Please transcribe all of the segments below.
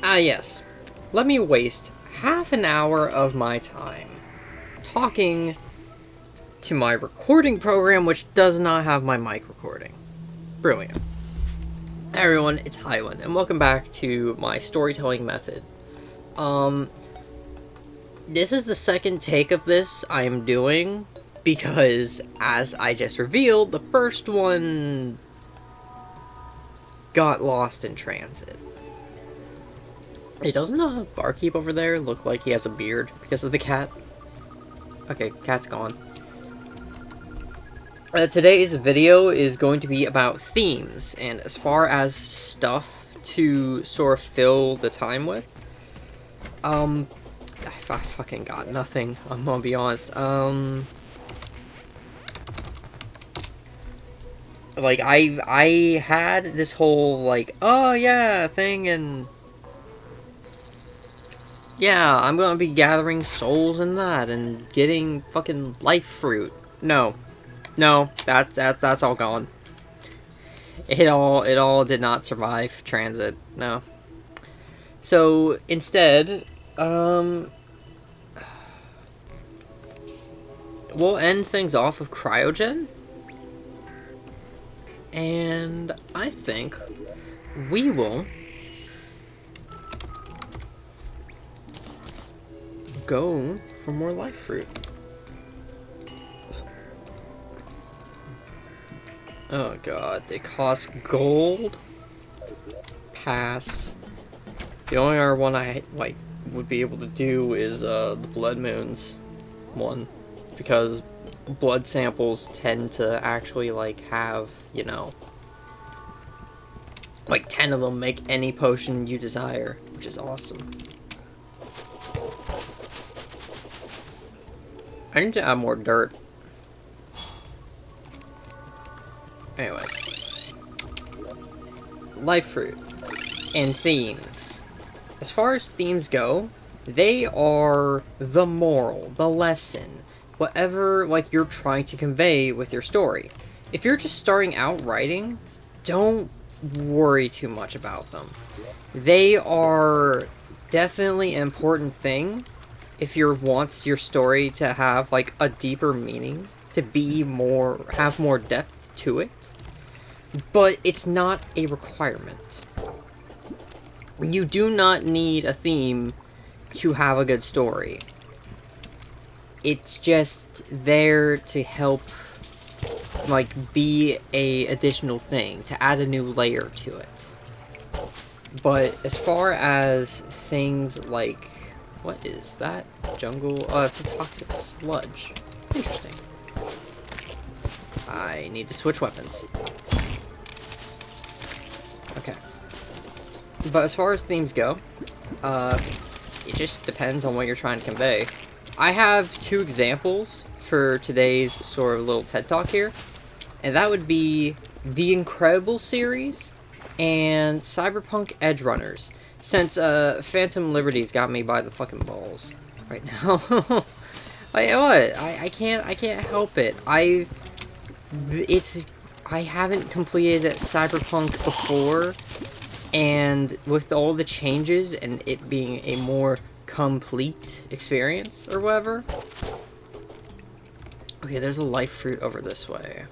Yes. Let me waste half an hour of my time talking to my recording program, which does not have my mic recording. Brilliant. Hey everyone, it's Hylain, and welcome back to my storytelling method. This is the second take of this I'm doing, because, as I just revealed, the first one got lost in transit. Hey, doesn't the barkeep over there look like he has a beard because of the cat? Okay, cat's gone. Today's video is going to be about themes, and as far as stuff to sort of fill the time with, I fucking got nothing, I'm gonna be honest. Like, I had this whole, like, oh yeah, thing, and yeah, I'm gonna be gathering souls in that, and getting fucking life fruit. No. No, that's all gone. It all did not survive transit. No. So instead, we'll end things off with Cryogen, and I think we will go for more life fruit. Oh god, they cost gold? Pass. The only other one I, like, would be able to do is, the Blood Moons one. Because blood samples tend to actually, like, have, you know, like 10 of them make any potion you desire, which is awesome. I need to add more dirt. Anyway. Life fruit. And themes. As far as themes go, they are the moral, the lesson, whatever, like, you're trying to convey with your story. If you're just starting out writing, don't worry too much about them. They are definitely an important thing if you want your story to have, like, a deeper meaning, to be more, have more depth to it, but it's not a requirement. You do not need a theme to have a good story. It's just there to help, like, be a additional thing, to add a new layer to it. But as far as things like, what is that? Jungle? Oh, it's a toxic sludge. Interesting. I need to switch weapons. Okay. But as far as themes go, it just depends on what you're trying to convey. I have two examples for today's sort of little TED Talk here, and that would be the Incredible series and Cyberpunk Edge Runners, since Phantom Liberty's got me by the fucking balls right now. I can't help it. I haven't completed Cyberpunk before, and with all the changes and it being a more complete experience or whatever. Okay, there's a life fruit over this way.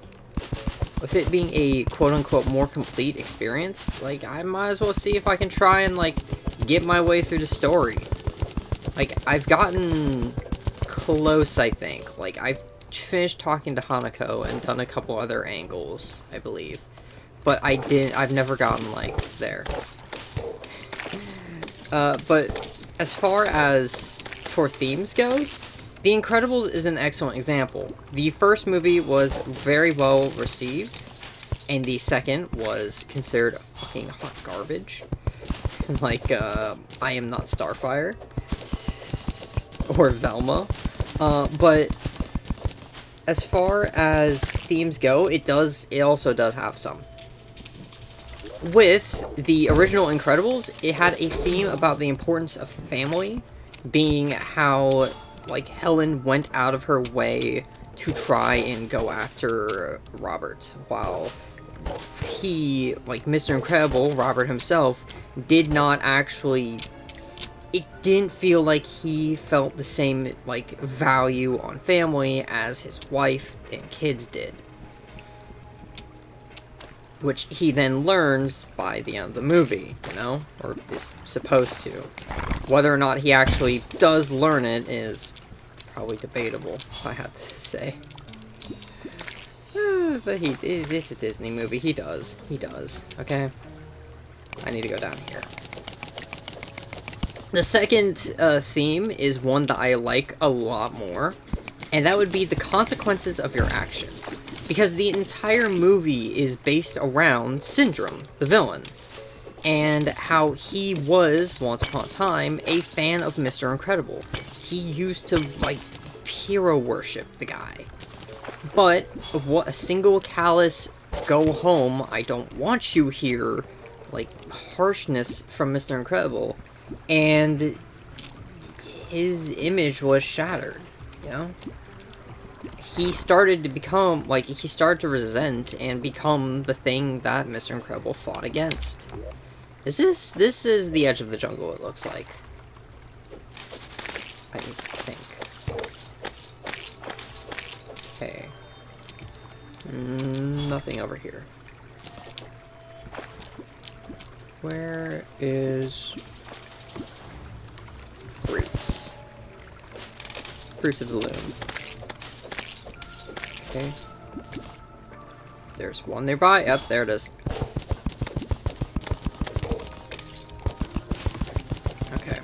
With it being a quote-unquote more complete experience, like, I might as well see if I can try and, like, get my way through the story. Like, I've gotten close, I think. Like, I've finished talking to Hanako and done a couple other angles, I believe. But I've never gotten, like, there. But as far as for themes goes, The Incredibles is an excellent example. The first movie was very well received, and the second was considered fucking hot garbage. Like, I Am Not Starfire. Or Velma. But as far as themes go, it also does have some. With the original Incredibles, it had a theme about the importance of family, being how, like, Helen went out of her way to try and go after Robert, while he, like Mr. Incredible, Robert himself, did not actually, it didn't feel like he felt the same, like, value on family as his wife and kids did. Which he then learns by the end of the movie, you know? Or is supposed to. Whether or not he actually does learn it is probably debatable, if I have to say. But it's a Disney movie. He does. He does. Okay? I need to go down here. The second theme is one that I like a lot more, and that would be the consequences of your actions. Because the entire movie is based around Syndrome, the villain, and how he was, once upon a time, a fan of Mr. Incredible. He used to, like, hero worship the guy. But, what a single callous, go home, I don't want you here, like, harshness from Mr. Incredible, and his image was shattered, you know? He started to become, like, he started to resent and become the thing that Mr. Incredible fought against. This is the edge of the jungle, it looks like. I think. Okay. Nothing over here. Where is fruits? Fruits of the Loom. Okay. There's one nearby. Yep, there it is. Okay.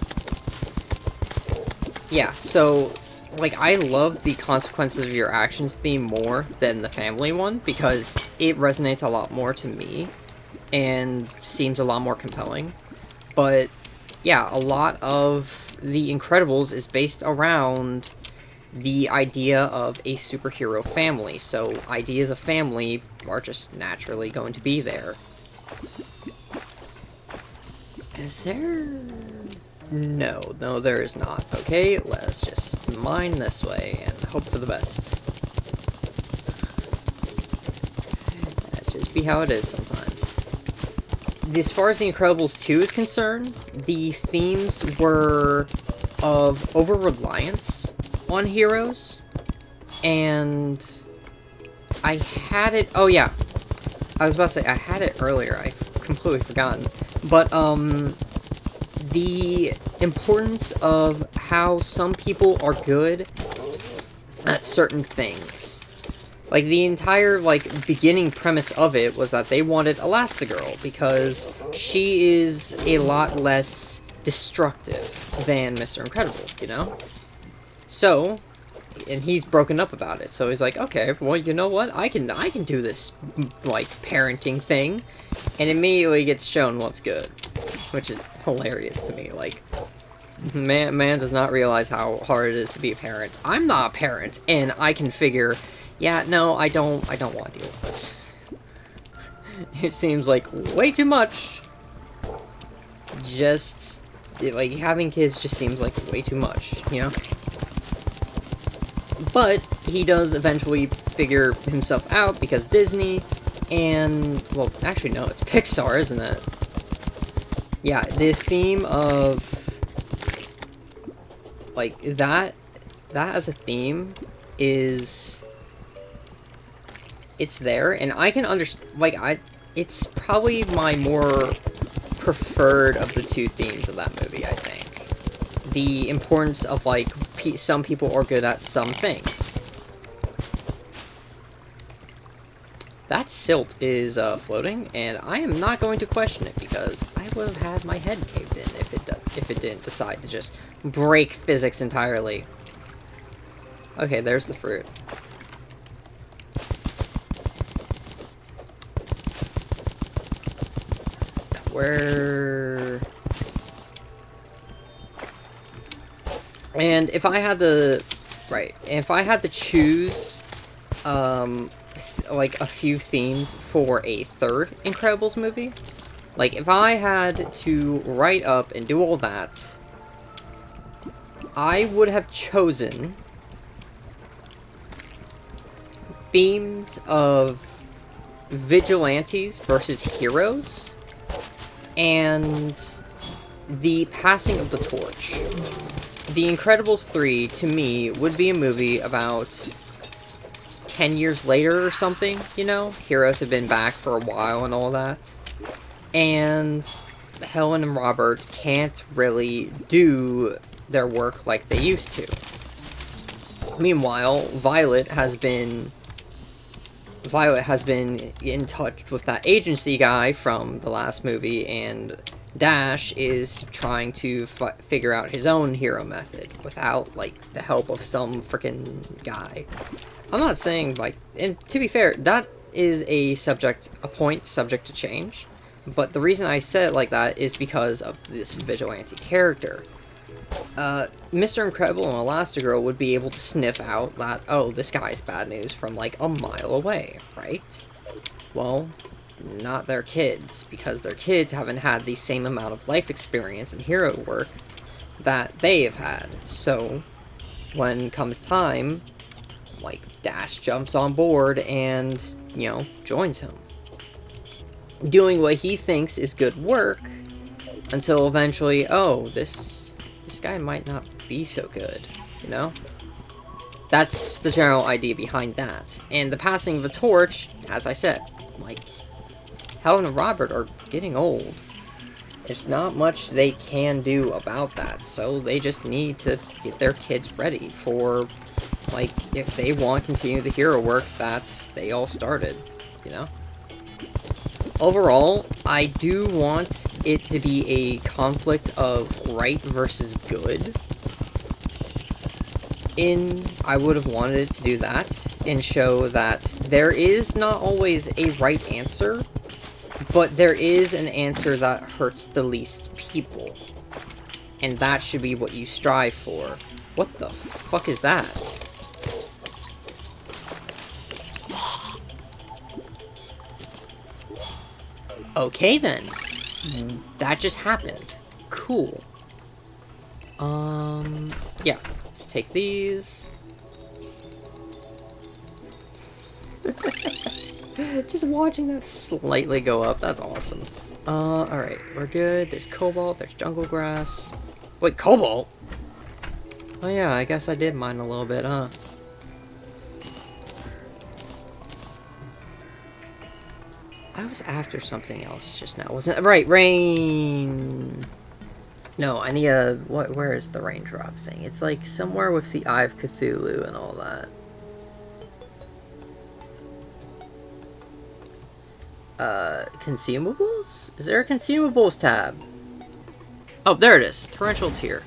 Yeah, so, like, I love the consequences of your actions theme more than the family one, because it resonates a lot more to me, and seems a lot more compelling. But, yeah, a lot of The Incredibles is based around the idea of a superhero family, so ideas of family are just naturally going to be there. Is there... No, there is not. Okay, let's just mine this way and hope for the best. That just be how it is sometimes. As far as The Incredibles 2 is concerned, the themes were of over-reliance on heroes, and I had it... Oh, yeah. I was about to say, I had it earlier. I completely forgotten. But, the importance of how some people are good at certain things. Like, the entire, like, beginning premise of it was that they wanted Elastigirl, because she is a lot less destructive than Mr. Incredible, you know? So, and he's broken up about it, so he's like, okay, well, you know what, I can do this, like, parenting thing, and immediately gets shown what's good, which is hilarious to me. Like, man does not realize how hard it is to be a parent. I'm not a parent, and I can figure, yeah, no, I don't want to deal with this. It seems like way too much. Just, like, having kids just seems like way too much, you know? But he does eventually figure himself out because Disney, and, well, actually no, it's Pixar, isn't it? Yeah, the theme of, like, that as a theme is, it's there, and I can understand, like, it's probably my more preferred of the two themes of that movie, I think. The importance of, like, some people are good at some things. That silt is floating, and I am not going to question it, because I would have had my head caved in if it didn't decide to just break physics entirely. Okay, there's the fruit. Where... And if I had to... Right, if I had to choose, like, a few themes for a third Incredibles movie, like, if I had to write up and do all that, I would have chosen themes of vigilantes versus heroes, and the passing of the torch. The Incredibles 3, to me, would be a movie about 10 years later or something, you know? Heroes have been back for a while and all that. And Helen and Robert can't really do their work like they used to. Meanwhile, Violet has been in touch with that agency guy from the last movie, and Dash is trying to figure out his own hero method without, like, the help of some freaking guy. I'm not saying, like, and to be fair, that is a point subject to change, but the reason I said it like that is because of this vigilante character. Mr. Incredible and Elastigirl would be able to sniff out that, oh, this guy's bad news from, like, a mile away, right? Well, not their kids, because their kids haven't had the same amount of life experience and hero work that they have had. So, when comes time, like, Dash jumps on board and, you know, joins him. Doing what he thinks is good work, until eventually, oh, this guy might not be so good, you know? That's the general idea behind that. And the passing of the torch, as I said, like, Helen and Robert are getting old. There's not much they can do about that, so they just need to get their kids ready for, like, if they want to continue the hero work that they all started, you know? Overall, I do want it to be a conflict of right versus good. I would have wanted it to do that, and show that there is not always a right answer, but there is an answer that hurts the least people. And that should be what you strive for. What the fuck is that? Okay then. That just happened. Cool. Yeah. Let's take these. Just watching that slightly go up, that's awesome. Alright, we're good. There's cobalt, there's jungle grass. Wait, cobalt? Oh yeah, I guess I did mine a little bit, huh? I was after something else just now, wasn't it? Right, rain! No, I need a... where is the raindrop thing? It's like somewhere with the Eye of Cthulhu and all that. Consumables? Is there a consumables tab? Oh, there it is. Torrential tier.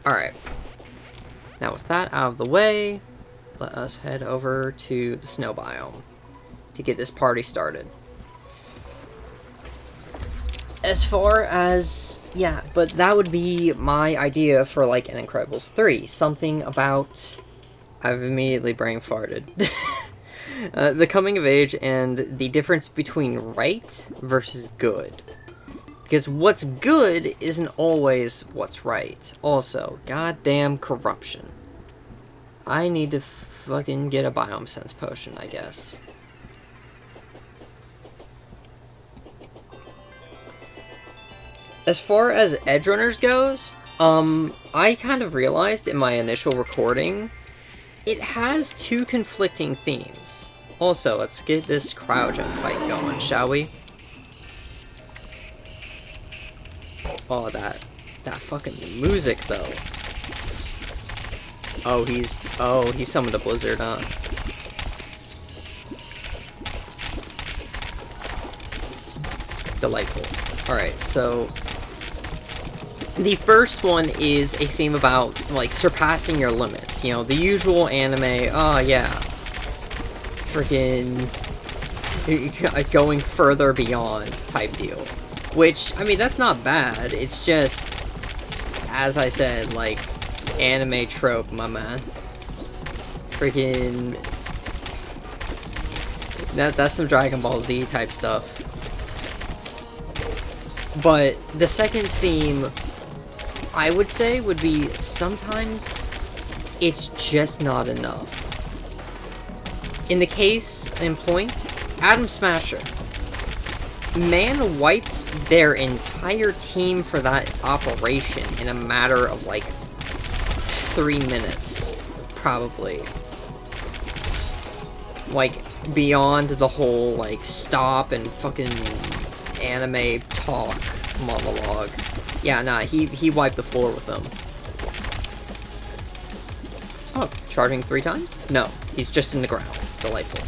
Alright. Now with that out of the way, let us head over to the snow biome to get this party started. As far as... yeah, but that would be my idea for, like, an Incredibles 3. Something about... I've immediately brain farted. The coming of age and the difference between right versus good. Because what's good isn't always what's right. Also, goddamn corruption. I need to fucking get a biome sense potion, I guess. As far as edge runners goes, I kind of realized in my initial recording, it has two conflicting themes. Also, let's get this Cryogen fight going, shall we? Oh, that fucking music, though. Oh, he's summoned a blizzard, huh? Delightful. Alright, so... the first one is a theme about, like, surpassing your limits. You know, the usual anime, oh yeah, freaking going further beyond type deal. Which, I mean, that's not bad, it's just, as I said, like, anime trope, my man. Freaking... That's some Dragon Ball Z type stuff. But the second theme, I would say, would be sometimes it's just not enough. In the case in point, Atom Smasher. Man wiped their entire team for that operation in a matter of like 3 minutes, probably. Like, beyond the whole, like, stop and fucking anime talk monologue. Yeah, nah, he wiped the floor with them. Oh, charging 3 times? No, he's just in the ground. Delightful.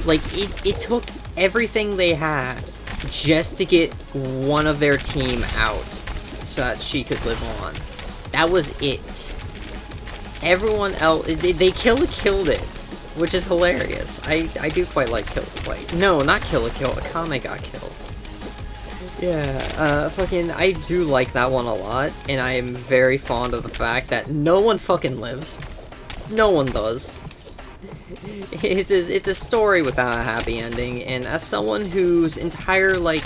Like, it took everything they had just to get one of their team out so that she could live on. That was it. Everyone else, they killed it, which is hilarious. I do quite like wait, no, not Kill a Kame got killed. Yeah, fucking, I do like that one a lot, and I am very fond of the fact that no one fucking lives. No one does. It's a story without a happy ending, and as someone whose entire, like,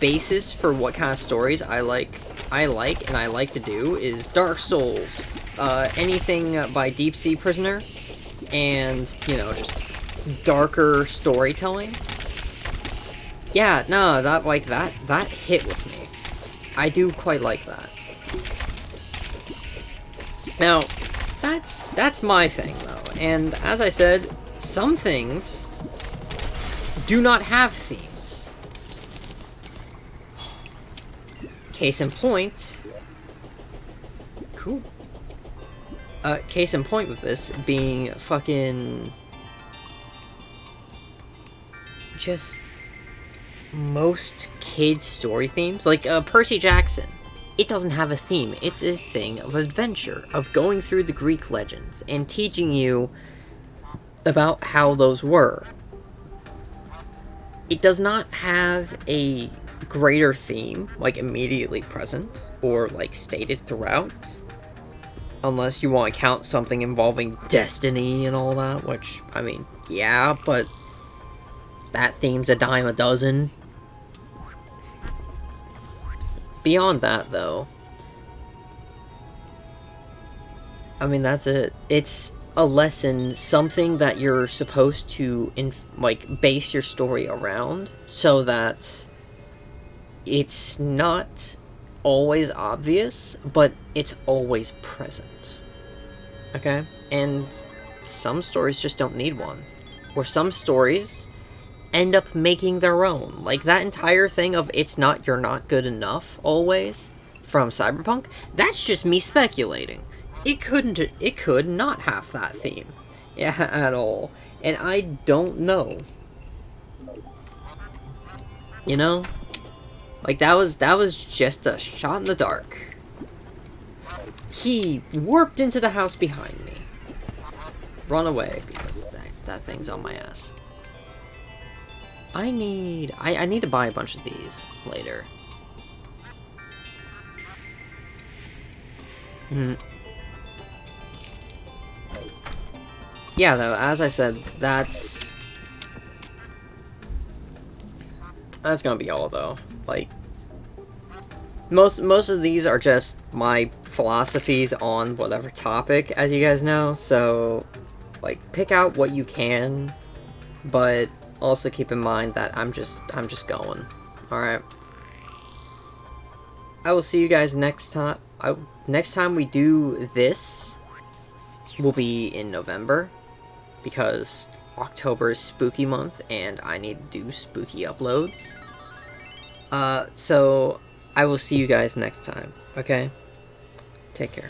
basis for what kind of stories I like to do is Dark Souls, anything by Deep Sea Prisoner, and, you know, just darker storytelling. Yeah, no, that hit with me. I do quite like that. Now, that's my thing, though, and as I said, some things do not have themes. Case in point... Cool. Case in point with this being fucking... just... most kids' story themes. Like, Percy Jackson. It doesn't have a theme. It's a thing of adventure, of going through the Greek legends, and teaching you about how those were. It does not have a greater theme, like, immediately present, or, like, stated throughout. Unless you want to count something involving destiny and all that, which, I mean, yeah, but that theme's a dime a dozen. Beyond that, though, I mean, that's it. It's a lesson, something that you're supposed to, like, base your story around, so that it's not always obvious, but it's always present. Okay? And some stories just don't need one. Or some stories end up making their own. Like, that entire thing of you're not good enough, always, from Cyberpunk, that's just me speculating. It could not have that theme. Yeah, at all. And I don't know. You know? Like, that was just a shot in the dark. He warped into the house behind me. Run away, because that thing's on my ass. I need to buy a bunch of these later. Yeah, though, as I said, that's gonna be all, though. Like, most of these are just my philosophies on whatever topic, as you guys know, so, like, pick out what you can, but also keep in mind that I'm just going. Alright. I will see you guys next time. Next time we do this will be in November, because October is spooky month and I need to do spooky uploads. So I will see you guys next time, okay? Take care.